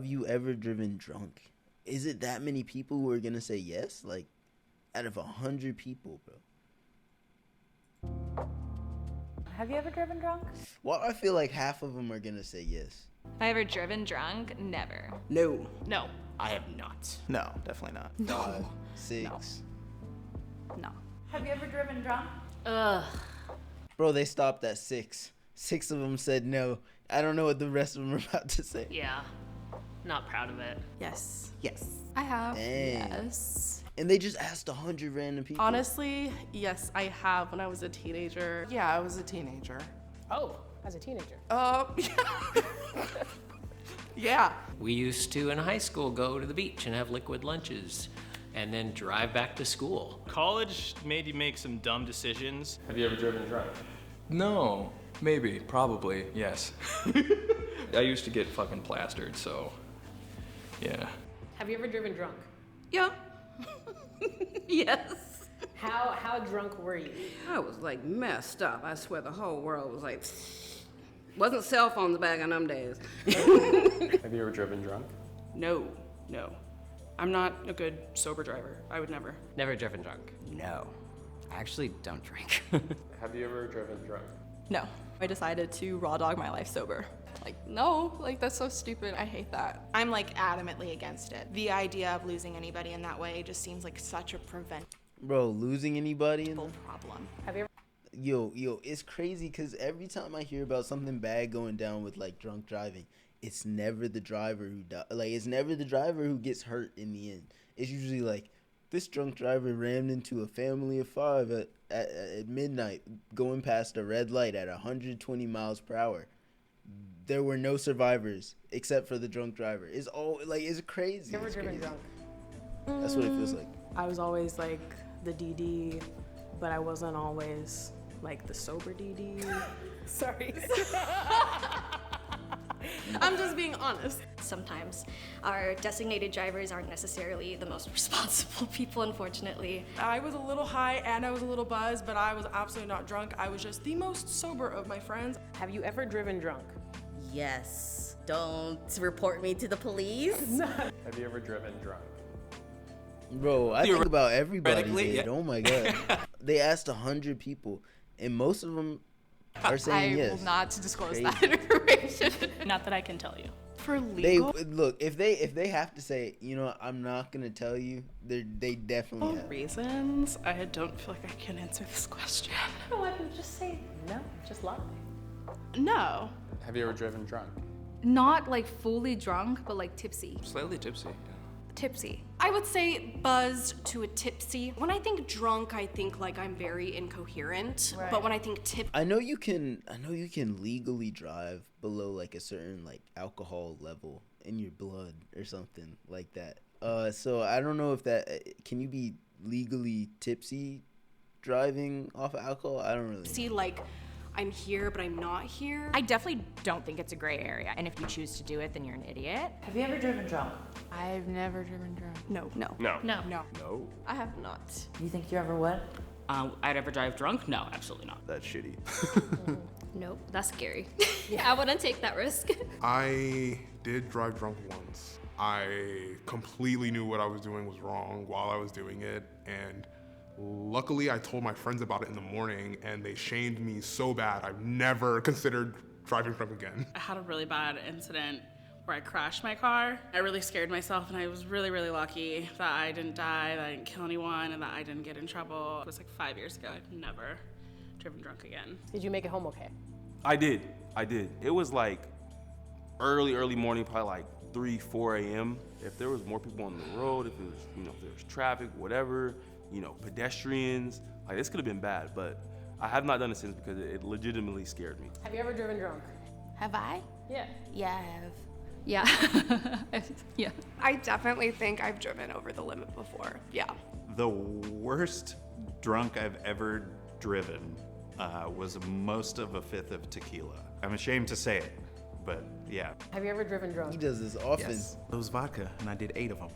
you ever driven drunk? Is it that many people who are gonna say yes? Like, out of 100 people, bro. Have you ever driven drunk? Well, I feel like half of them are gonna say yes. Have I ever driven drunk? Never. No. No. I have not. No, definitely not. No. 5, 6. No. Have you ever driven drunk? Ugh. Bro, they stopped at 6. 6 of them said no. I don't know what the rest of them are about to say. Yeah. Not proud of it. Yes. Yes. I have. Dang. Yes. And they just asked 100 random people. Honestly, yes, I have when I was a teenager. Yeah, I was a teenager. Oh, as a teenager. Yeah. We used to, in high school, go to the beach and have liquid lunches and then drive back to school. College made you make some dumb decisions. Have you ever driven drunk? No, maybe, probably, yes. I used to get fucking plastered, so yeah. Have you ever driven drunk? Yeah. Yes. How drunk were you? I was like messed up. I swear the whole world was like, wasn't cell phones back in them days. Have you ever driven drunk? No. I'm not a good sober driver. I would never. Never driven drunk. No. I actually don't drink. Have you ever driven drunk? No. I decided to raw dog my life sober. Like, no, like that's so stupid. I hate that. I'm like adamantly against it. The idea of losing anybody in that way just seems like such a preventable Bro, losing anybody? problem. Have you ever? Yo, it's crazy because every time I hear about something bad going down with like drunk driving, it's never the driver who it's never the driver who gets hurt in the end. It's usually like this drunk driver rammed into a family of 5 at midnight going past a red light at 120 miles per hour. There were no survivors except for the drunk driver. It's all like it's crazy. You ever It's driven crazy. drunk? That's what it feels like. I was always like the DD, but I wasn't always like the sober DD. Sorry. I'm just being honest. Sometimes our designated drivers aren't necessarily the most responsible people, unfortunately. I was a little high and I was a little buzzed, but I was absolutely not drunk. I was just the most sober of my friends. Have you ever driven drunk? Yes. Don't report me to the police. Have you ever driven drunk? Bro, I think about everybody Theoretically, did. yeah. Oh my god. They asked 100 people, and most of them are saying I yes. will not disclose Crazy. that information. Not that I can tell you. For They legal look if they have to say, you know, I'm not gonna tell you. They definitely have. reasons, I don't feel like I can answer this question. No, I can just say no. Just lie. No. Have you ever driven drunk? Not like fully drunk, but like tipsy. Slightly tipsy. Tipsy. I would say buzzed to a tipsy. When I think drunk, I think like I'm very incoherent. Right. But when I think tip, I know you can legally drive below like a certain like alcohol level in your blood or something like that. So I don't know if that can you be legally tipsy driving off of alcohol? I don't really know. see like I'm here, but I'm not here. I definitely don't think it's a gray area. And if you choose to do it, then you're an idiot. Have you ever driven drunk? I've never driven drunk. No. No. No. I have not. You think you ever would? I'd ever drive drunk? No, absolutely not. That's shitty. Nope, that's scary. I wouldn't take that risk. I did drive drunk once. I completely knew what I was doing was wrong while I was doing it, and luckily I told my friends about it in the morning, and they shamed me so bad I've never considered driving drunk again. I had a really bad incident where I crashed my car. I really scared myself, and I was really, really lucky that I didn't die, that I didn't kill anyone, and that I didn't get in trouble. It was like 5 years ago. I've never driven drunk again. Did you make it home okay? I did. It was like early morning, probably like 3, 4 a.m. If there was more people on the road, if it was, if there was traffic, whatever, pedestrians, like this could have been bad, but I have not done it since because it legitimately scared me. Have you ever driven drunk? Have I? Yeah. Yeah, I have. Yeah. Yeah. I definitely think I've driven over the limit before. Yeah. The worst drunk I've ever driven was most of a fifth of tequila. I'm ashamed to say it, but yeah. Have you ever driven drunk? He does this often. Yes. It was vodka, and I did 8 of them.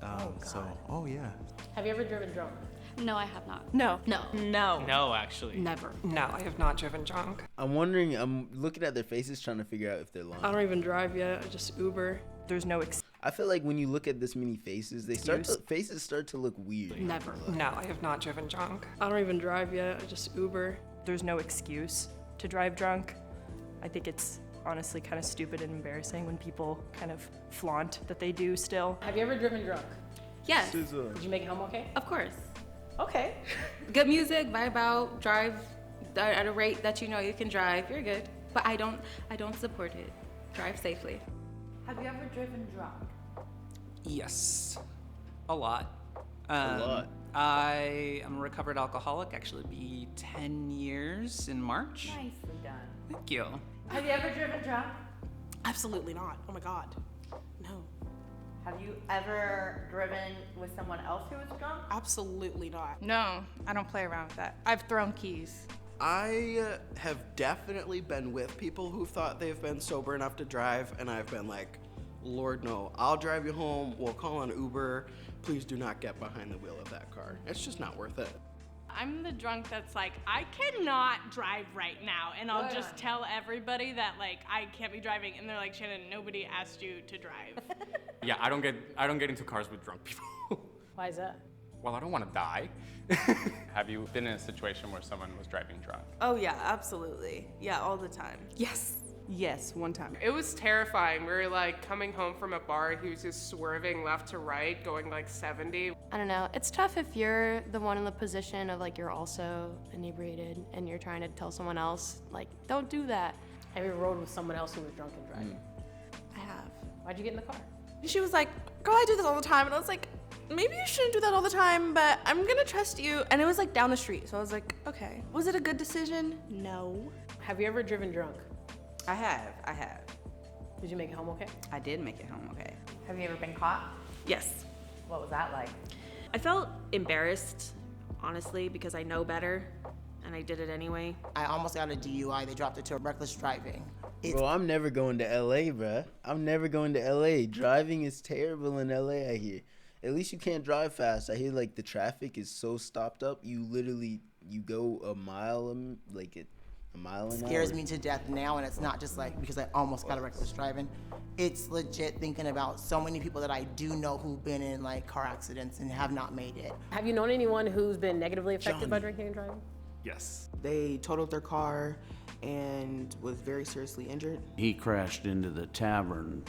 Oh yeah. Have you ever driven drunk? No, I have not. No. No, actually. Never. No, I have not driven drunk. I'm looking at their faces trying to figure out if they're lying. I don't even drive yet. I just Uber. There's no I feel like when you look at this many faces, faces start to look weird. Never. No, I have not driven drunk. I don't even drive yet. I just Uber. There's no excuse to drive drunk. I think it's honestly kind of stupid and embarrassing when people kind of flaunt that they do still. Have you ever driven drunk? Yes. Did you make it home okay? Of course. Okay. Good music, vibe out, drive at a rate that you know you can drive. You're good. But I don't support it. Drive safely. Have you ever driven drunk? Yes, a lot. A lot. I am a recovered alcoholic. Actually, be 10 years in March. Nicely done. Thank you. Have you ever driven drunk? Absolutely not. Oh my God. No. Have you ever driven with someone else who was drunk? Absolutely not. No, I don't play around with that. I've thrown keys. I have definitely been with people who thought they've been sober enough to drive, and I've been like, Lord, no, I'll drive you home. We'll call an Uber. Please do not get behind the wheel of that car. It's just not worth it. I'm the drunk that's like, I cannot drive right now, and I'll just tell everybody that like I can't be driving, and they're like, Shannon, nobody asked you to drive. Yeah, I don't get into cars with drunk people. Why is that? Well, I don't want to die. Have you been in a situation where someone was driving drunk? Oh yeah, absolutely. Yeah, all the time. Yes. Yes, one time. It was terrifying. We were like coming home from a bar, he was just swerving left to right, going like 70. I don't know. It's tough if you're the one in the position of like you're also inebriated and you're trying to tell someone else, like, don't do that. Have you rode with someone else who was drunk and driving? I have. Why'd you get in the car? She was like, girl, I do this all the time. And I was like, maybe you shouldn't do that all the time, but I'm gonna trust you. And it was like down the street. So I was like, okay. Was it a good decision? No. Have you ever driven drunk? I have. Did you make it home okay? I did make it home okay. Have you ever been caught? Yes. What was that like? I felt embarrassed, honestly, because I know better, and I did it anyway. I almost got a DUI. They dropped it to reckless driving. Bro, I'm never going to LA, bruh. I'm never going to LA. Driving is terrible in LA, I hear. At least you can't drive fast. I hear like the traffic is so stopped up. You go a mile, like a mile an hour. Scares me to death now, and it's not just like because I almost got a reckless driving. It's legit thinking about so many people that I do know who've been in like car accidents and have not made it. Have you known anyone who's been negatively affected by drinking and driving? Yes. They totaled their car and was very seriously injured. He crashed into the tavern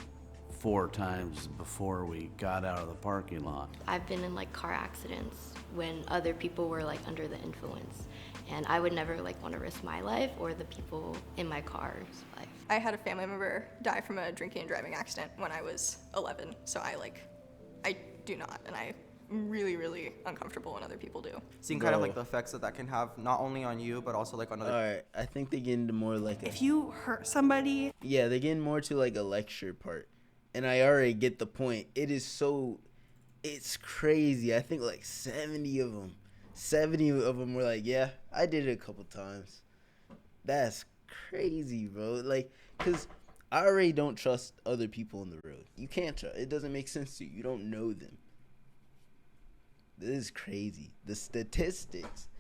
4 times before we got out of the parking lot. I've been in like car accidents when other people were like under the influence, and I would never like want to risk my life or the people in my car's life. I had a family member die from a drinking and driving accident when I was 11, so I do not, and I'm really, really uncomfortable when other people do. Seeing kind of like the effects that can have not only on you, but also like on other. Alright, I think they get into more like if you hurt somebody. Yeah, they get more to like a lecture part. And I already get the point. It's crazy. I think like 70 of them were like, yeah, I did it a couple times. That's crazy, bro. Like, because I already don't trust other people on the road. You can't trust. It doesn't make sense to you. You don't know them. This is crazy. The statistics.